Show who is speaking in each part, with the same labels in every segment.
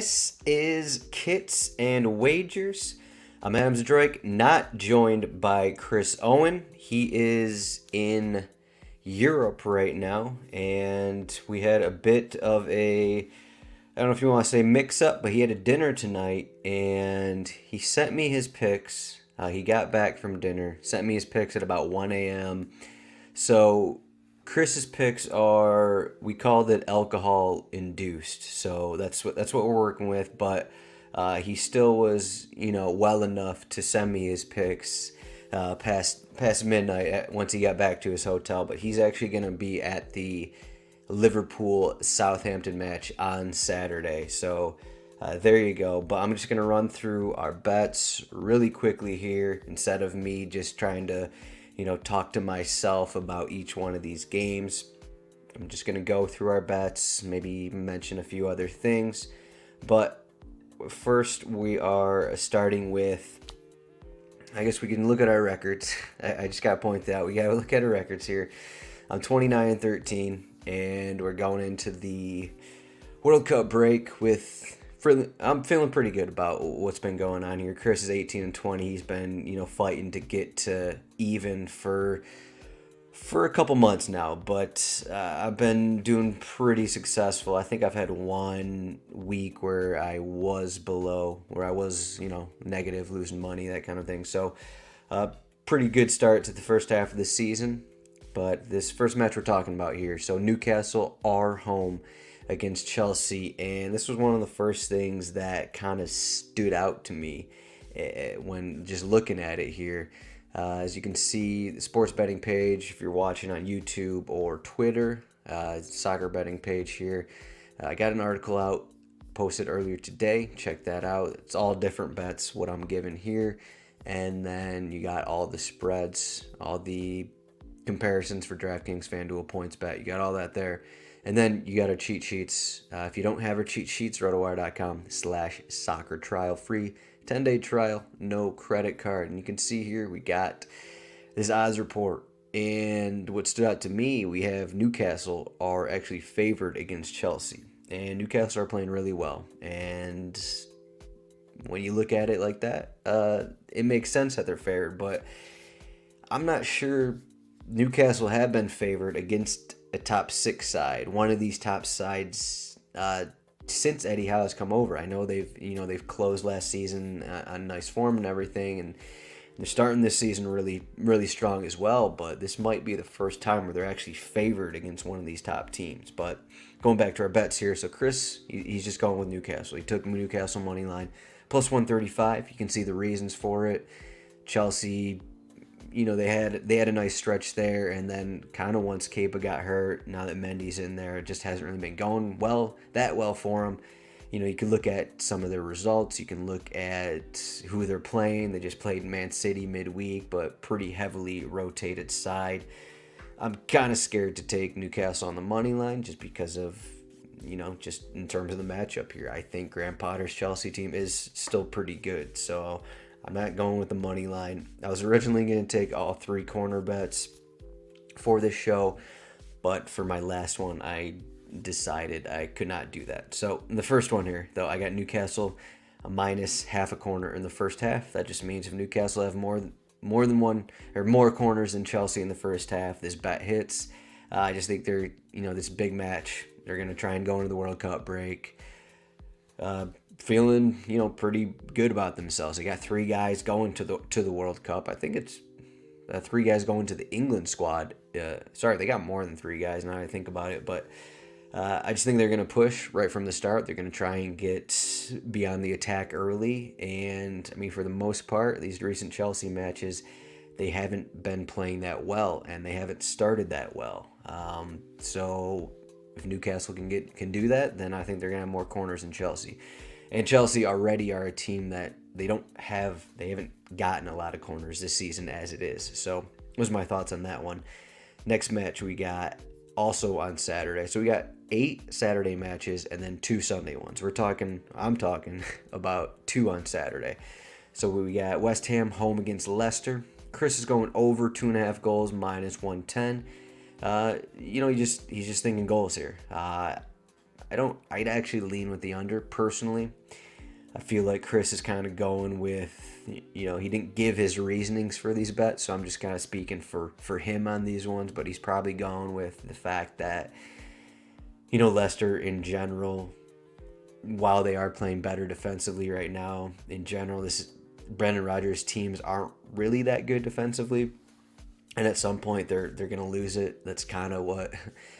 Speaker 1: This is Kits and Wagers. I'm Adam Zdroik, not joined by Chris Owen. He is in Europe right now, and we had a bit of a, I don't know if you want to say mix-up, but he had a dinner tonight, and he sent me his picks. He got back from dinner, sent me his picks at about 1 a.m. So Chris's picks are, we called it alcohol induced. So that's what we're working with, but he still was, well enough to send me his picks past midnight once he got back to his hotel. But he's actually going to be at the Liverpool Southampton match on Saturday. So there you go. But I'm just going to run through our bets really quickly here instead of me just trying to talk to myself about each one of these games. I'm just going to go through our bets, maybe mention a few other things. But first, we are starting with, I guess we can look at our records. I just got to point that out. We got to look at our records here. I'm 29-13, and we're going into the World Cup break with... I'm feeling pretty good about what's been going on here. Chris is 18-20. He's been, fighting to get to even for a couple months now. But I've been doing pretty successful. I think I've had 1 week where I was below, where I was, negative, losing money, that kind of thing. So pretty good start to the first half of the season. But this first match we're talking about here. So Newcastle are home against Chelsea, and this was one of the first things that kind of stood out to me when just looking at it here. As you can see, the sports betting page, if you're watching on YouTube or Twitter, soccer betting page here. I got an article out, posted earlier today. Check that out. It's all different bets, what I'm giving here. And then you got all the spreads, all the comparisons for DraftKings, FanDuel, PointsBet. You got all that there. And then you got our cheat sheets. If you don't have our cheat sheets, RotoWire.com/soccer trial free. 10-day trial, no credit card. And you can see here we got this odds report. And what stood out to me, we have Newcastle are actually favored against Chelsea. And Newcastle are playing really well. And when you look at it like that, it makes sense that they're favored. But I'm not sure Newcastle have been favored against a top 6 side, one of these top sides since Eddie Howe has come over. I know they've closed last season on nice form and everything, and they're starting this season really strong as well. But this might be the first time where they're actually favored against one of these top teams. But going back to our bets here, so Chris, he's just going with Newcastle. He took Newcastle money line plus 135. You can see the reasons for it. Chelsea, they had a nice stretch there, and then kind of once Kepa got hurt, now that Mendy's in there, it just hasn't really been going that well for them. You can look at some of their results. You can look at who they're playing. They just played Man City midweek, but pretty heavily rotated side. I'm kind of scared to take Newcastle on the money line just because of, just in terms of the matchup here. I think Graham Potter's Chelsea team is still pretty good, so I'm not going with the money line. I was originally going to take all 3 corner bets for this show, but for my last one, I decided I could not do that. So in the first one here, though, I got Newcastle a minus half a corner in the first half. That just means if Newcastle have more than one or more corners than Chelsea in the first half, this bet hits. I just think they're, this big match. They're going to try and go into the World Cup break. Feeling, pretty good about themselves. They got 3 guys going to the World Cup. I think it's 3 guys going to the England squad. Sorry, they got more than 3 guys now I think about it. But I just think they're going to push right from the start. They're going to try and get beyond the attack early. And, for the most part, these recent Chelsea matches, they haven't been playing that well, and they haven't started that well. So if Newcastle can do that, then I think they're going to have more corners than Chelsea. And Chelsea already are a team that they haven't gotten a lot of corners this season as it is. So those are my thoughts on that one. Next match we got also on Saturday. So we got 8 Saturday matches and then 2 Sunday ones. I'm talking about 2 on Saturday. So we got West Ham home against Leicester. Chris is going over 2.5 goals minus 110. He's just thinking goals here. I'd actually lean with the under personally. I feel like Chris is kind of going with, he didn't give his reasonings for these bets, so I'm just kind of speaking for him on these ones, but he's probably going with the fact that, Leicester in general, while they are playing better defensively right now, in general, Brendan Rodgers' teams aren't really that good defensively. And at some point, they're going to lose it. That's kind of what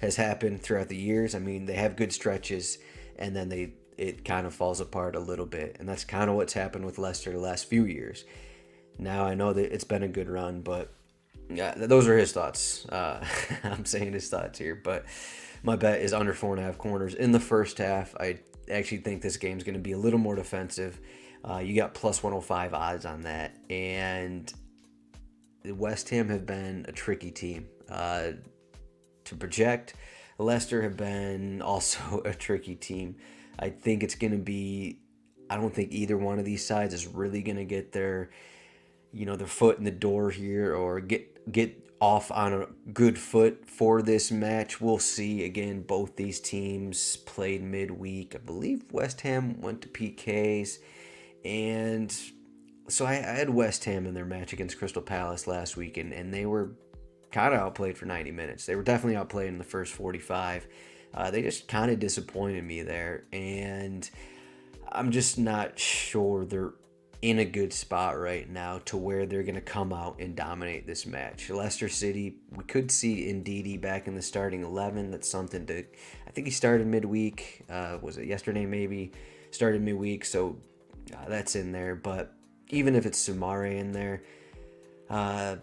Speaker 1: has happened throughout the years. I mean, they have good stretches, and then it kind of falls apart a little bit. And that's kind of what's happened with Leicester the last few years. Now, I know that it's been a good run, but yeah, those are his thoughts. I'm saying his thoughts here. But my bet is under 4.5 corners in the first half. I actually think this game's going to be a little more defensive. You got plus 105 odds on that. And West Ham have been a tricky team to project. Leicester have been also a tricky team. I think it's going to be, I don't think either one of these sides is really going to get their foot in the door here or get off on a good foot for this match. We'll see. Again, both these teams played midweek. I believe West Ham went to PKs, and so I had West Ham in their match against Crystal Palace last week, and they were kind of outplayed for 90 minutes. They were definitely outplayed in the first 45. They just kind of disappointed me there, and I'm just not sure they're in a good spot right now to where they're going to come out and dominate this match. Leicester City, we could see Ndidi back in the starting 11. That's something to, I think he started midweek. Was it yesterday maybe? Started midweek, so that's in there. But even if it's Sumare in there, I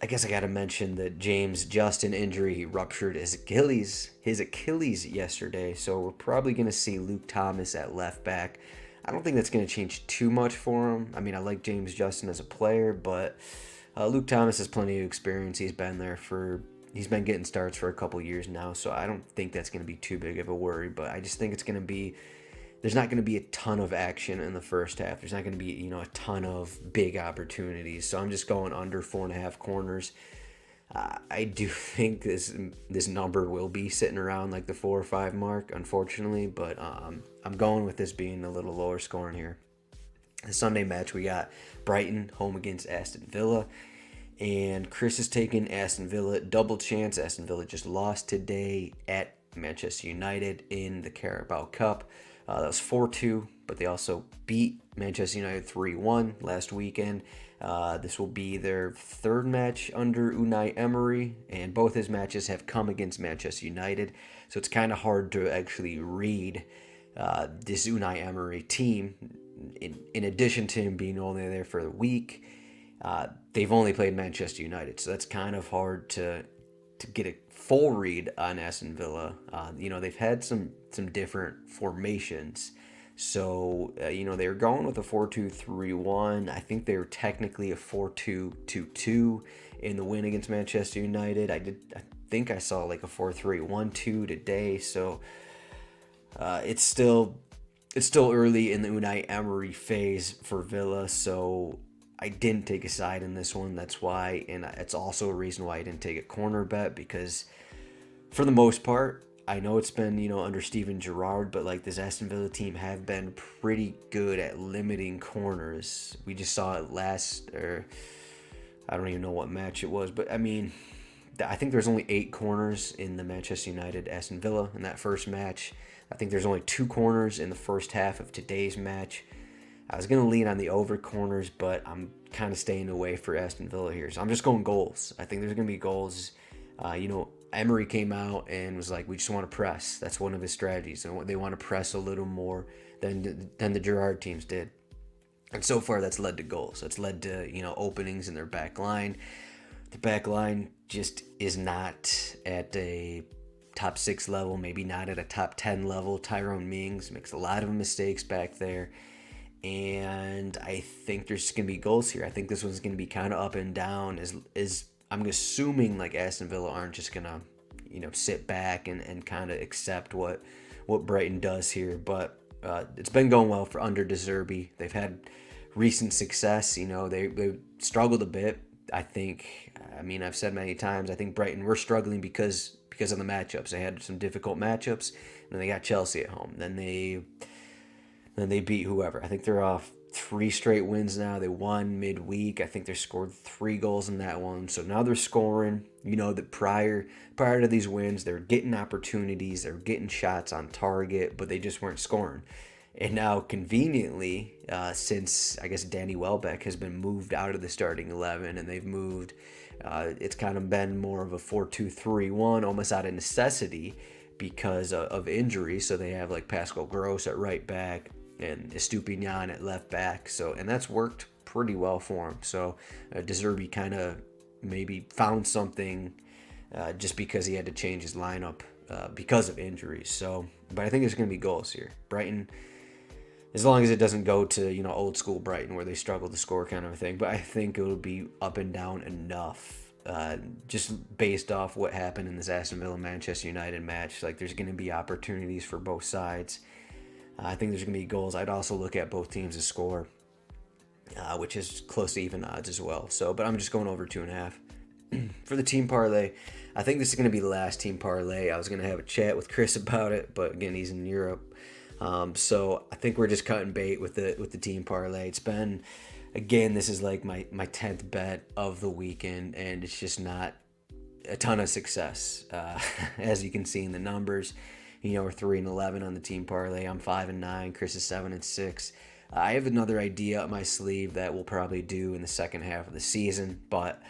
Speaker 1: guess I got to mention that James Justin injury. He ruptured his Achilles yesterday, so we're probably going to see Luke Thomas at left back. I don't think that's going to change too much for him. I mean, I like James Justin as a player, but Luke Thomas has plenty of experience. He's been getting starts for a couple years now, so I don't think that's going to be too big of a worry. But I just think there's not going to be a ton of action in the first half. There's not going to be, a ton of big opportunities. So I'm just going under 4.5 corners. I do think this number will be sitting around like the 4 or 5 mark, unfortunately, but I'm going with this being a little lower scoring here. The Sunday match, we got Brighton home against Aston Villa, and Chris is taking Aston Villa double chance. Aston Villa just lost today at Manchester United in the Carabao Cup. That was 4-2, but they also beat Manchester United 3-1 last weekend. This will be their third match under Unai Emery, and both his matches have come against Manchester United, so it's kind of hard to actually read this Unai Emery team. In addition to him being only there for the week, they've only played Manchester United, so that's kind of hard to get a full read on Aston Villa. They've had some different formations. So, they were going with a 4-2-3-1. I think they were technically a 4-2-2-2 in the win against Manchester United. I think I saw like a 4-3-1-2 today. So, it's still early in the Unai Emery phase for Villa. So, I didn't take a side in this one. That's why, and it's also a reason why I didn't take a corner bet, because for the most part, I know it's been, under Steven Gerrard, but like this Aston Villa team have been pretty good at limiting corners. We just saw it I don't even know what match it was, but I mean, I think there's only 8 corners in the Manchester United Aston Villa in that first match. I think there's only 2 corners in the first half of today's match. I was going to lean on the over corners, but I'm kind of staying away for Aston Villa here. So I'm just going goals. I think there's going to be goals. Emery came out and was like, we just want to press. That's one of his strategies. And they want to press a little more than the Gerrard teams did. And so far, that's led to goals. That's led to, openings in their back line. The back line just is not at a top 6 level, maybe not at a top 10 level. Tyrone Mings makes a lot of mistakes back there. And I think there's going to be goals here. I think this one's going to be kind of up and down. I'm assuming like Aston Villa aren't just going to, sit back and kind of accept what Brighton does here. But it's been going well for under Zerbi. They've had recent success. They struggled a bit. I think, I've said many times, I think Brighton, we're struggling because because of the matchups. They had some difficult matchups, and then they got Chelsea at home. Then they beat whoever. I think they're off 3 straight wins now. They won midweek. I think they scored 3 goals in that one. So now they're scoring. You know that prior to these wins, they're getting opportunities, they're getting shots on target, but they just weren't scoring. And now, conveniently, since I guess Danny Welbeck has been moved out of the starting 11, and they've moved, it's kind of been more of a 4-2-3-1, almost out of necessity because of injury. So they have like Pascal Gross at right back and Estupinian at left back. So, and that's worked pretty well for him. So Zerbi kind of maybe found something just because he had to change his lineup because of injuries. So, but I think there's going to be goals here. Brighton, as long as it doesn't go to, you know, old school Brighton where they struggle to score kind of a thing. But I think it'll be up and down enough just based off what happened in this Aston Villa-Manchester United match. Like, there's going to be opportunities for both sides. I think there's going to be goals. I'd also look at both teams to score, which is close to even odds as well. So, but I'm just going over 2.5. For the team parlay, I think this is going to be the last team parlay. I was going to have a chat with Chris about it, but again, he's in Europe. So I think we're just cutting bait with the team parlay. It's been, again, this is like my 10th bet of the weekend, and it's just not a ton of success. As you can see in the numbers, you know, we're 3-11 on the team parlay. I'm 5-9. Chris is 7-6. I have another idea up my sleeve that we'll probably do in the second half of the season, but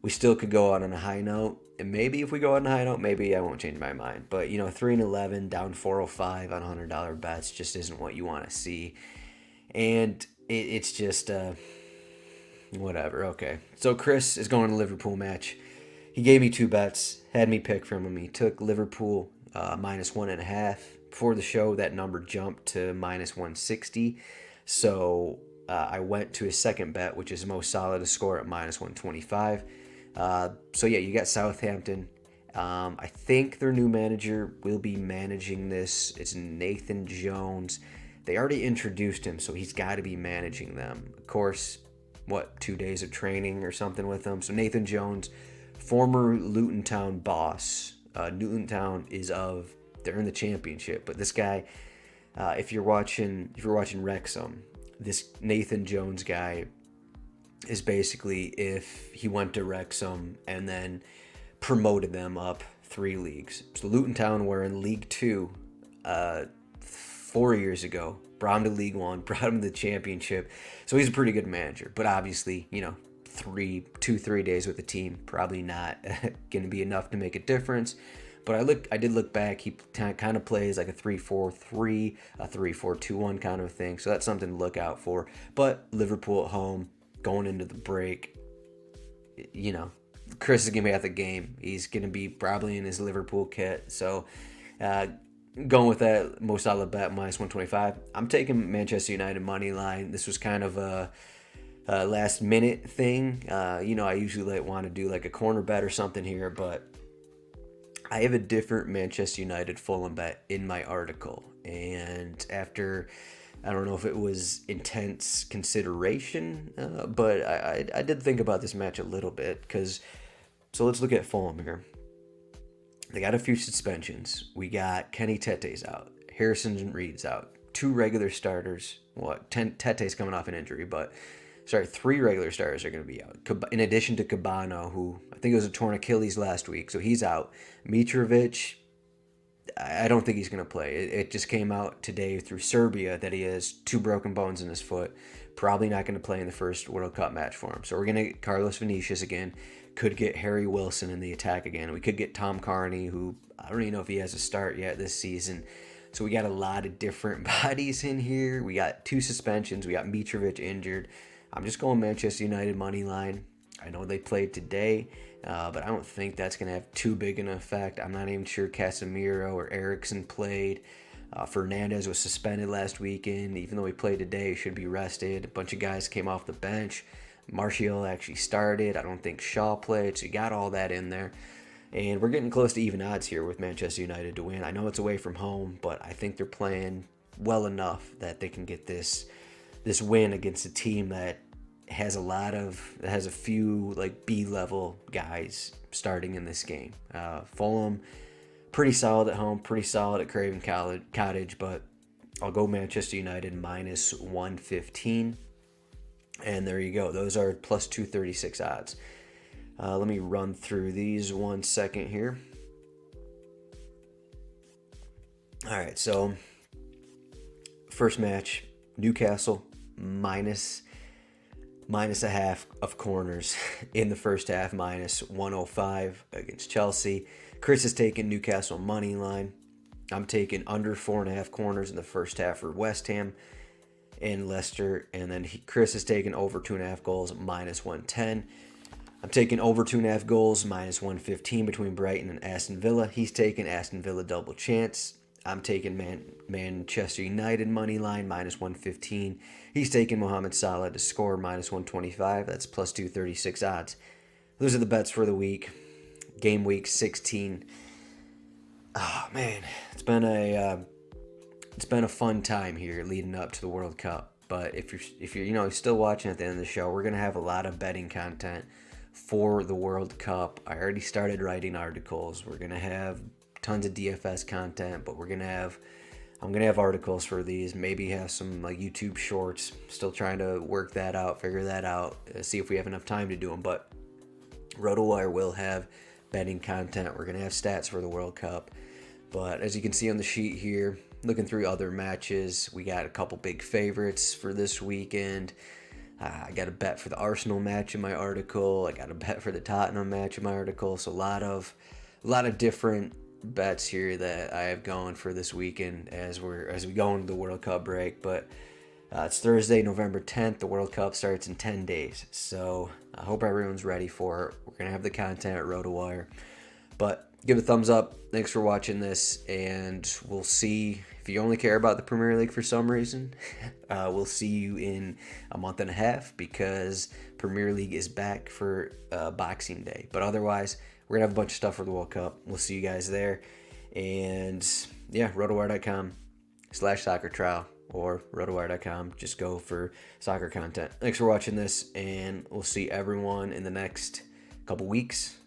Speaker 1: we still could go out on a high note. And maybe if we go out on a high note, maybe I won't change my mind. But, you know, 3-11, down 405 on $100 bets just isn't what you want to see. And it's just, whatever. Okay. So Chris is going to Liverpool match. He gave me 2 bets, had me pick from him. He took Liverpool -1.5. Before the show, that number jumped to -160. So I went to his second bet, which is most solid to score at -125. So yeah, you got Southampton. I think their new manager will be managing this. It's Nathan Jones. They already introduced him, so he's got to be managing them. Of course, 2 days of training or something with them. So Nathan Jones, former Luton Town boss. Luton Town they're in the championship, but this guy, if you're watching Wrexham, this Nathan Jones guy is basically if he went to Wrexham and then promoted them up 3 leagues. So Luton Town were in League 2 4 years ago, brought him to League 1, brought him to the championship. So he's a pretty good manager, but obviously, you know, 3 days with the team, probably not going to be enough to make a difference. But I did look back. He kind of plays like a 3-4-3, a 3-4-2-1 kind of thing. So that's something to look out for. But Liverpool at home, going into the break, you know, Chris is going to be at the game. He's going to be probably in his Liverpool kit. So going with that most solid bet, -125. I'm taking Manchester United money line. This was kind of a last minute thing. You know, I usually want to do like a corner bet or something here, but I have a different Manchester United Fulham bet in my article. And after, I don't know if it was intense consideration, but I did think about this match a little bit. So let's look at Fulham here. They got a few suspensions. We got Kenny Tete's out. Harrison Reed's out. 2 regular starters. Tete's coming off an injury, but 3 regular starters are going to be out. In addition to Cabano, who I think it was a torn Achilles last week, so he's out. Mitrovic, I don't think he's going to play. It just came out today through Serbia that he has 2 broken bones in his foot. Probably not going to play in the first World Cup match for him. So we're going to get Carlos Vinicius again. Could get Harry Wilson in the attack again. We could get Tom Carney, who I don't even know if he has a start yet this season. So we got a lot of different bodies in here. We got 2 suspensions. We got Mitrovic injured. I'm just going Manchester United money line. I know they played today, but I don't think that's going to have too big an effect. I'm not even sure Casemiro or Eriksen played. Fernandez was suspended last weekend. Even though he played today, he should be rested. A bunch of guys came off the bench. Martial actually started. I don't think Shaw played, so you got all that in there. And we're getting close to even odds here with Manchester United to win. I know it's away from home, but I think they're playing well enough that they can get this win against a team that has a few like B-level guys starting in this game. Fulham, Pretty solid at home, pretty solid at Craven Cottage, but I'll go Manchester United minus 115. And there you go. Those are plus 236 odds. Let me run through these 1 second here. All right, so first match, Newcastle minus a half of corners in the first half, minus 105 against Chelsea. Chris has taken Newcastle money line. I'm taking under 4.5 corners in the first half for West Ham and Leicester. And then Chris has taken over 2.5 goals, minus 110. I'm taking over 2.5 goals, minus 115 between Brighton and Aston Villa. He's taking Aston Villa double chance. I'm taking Manchester United money line, minus 115. He's taking Mohamed Salah to score, minus 125. That's plus 236 odds. Those are the bets for the week. Game week 16. Oh man, it's been a fun time here leading up to the World Cup. But if you're still watching at the end of the show, we're gonna have a lot of betting content for the World Cup. I already started writing articles. We're gonna have tons of DFS content, but I'm gonna have articles for these. Maybe have some like YouTube shorts. Still trying to work that out, figure that out, see if we have enough time to do them. But RotoWire will have betting content. We're gonna have stats for the World Cup. But as you can see on the sheet here, looking through other matches, we got a couple big favorites for this weekend. I got a bet for the Arsenal match in my article. I got a bet for the Tottenham match in my article. So a lot of different bets here that I have going for this weekend as we go into the World Cup break. But it's Thursday, November 10th. The World Cup starts in 10 days. So I hope everyone's ready for it. We're going to have the content at RotoWire. But give a thumbs up. Thanks for watching this. And we'll see. If you only care about the Premier League for some reason, we'll see you in a month and a half because Premier League is back for Boxing Day. But otherwise, we're going to have a bunch of stuff for the World Cup. We'll see you guys there. And yeah, rotowire.com/soccer trial or rotowire.com. Just go for soccer content. Thanks for watching this, and we'll see everyone in the next couple weeks.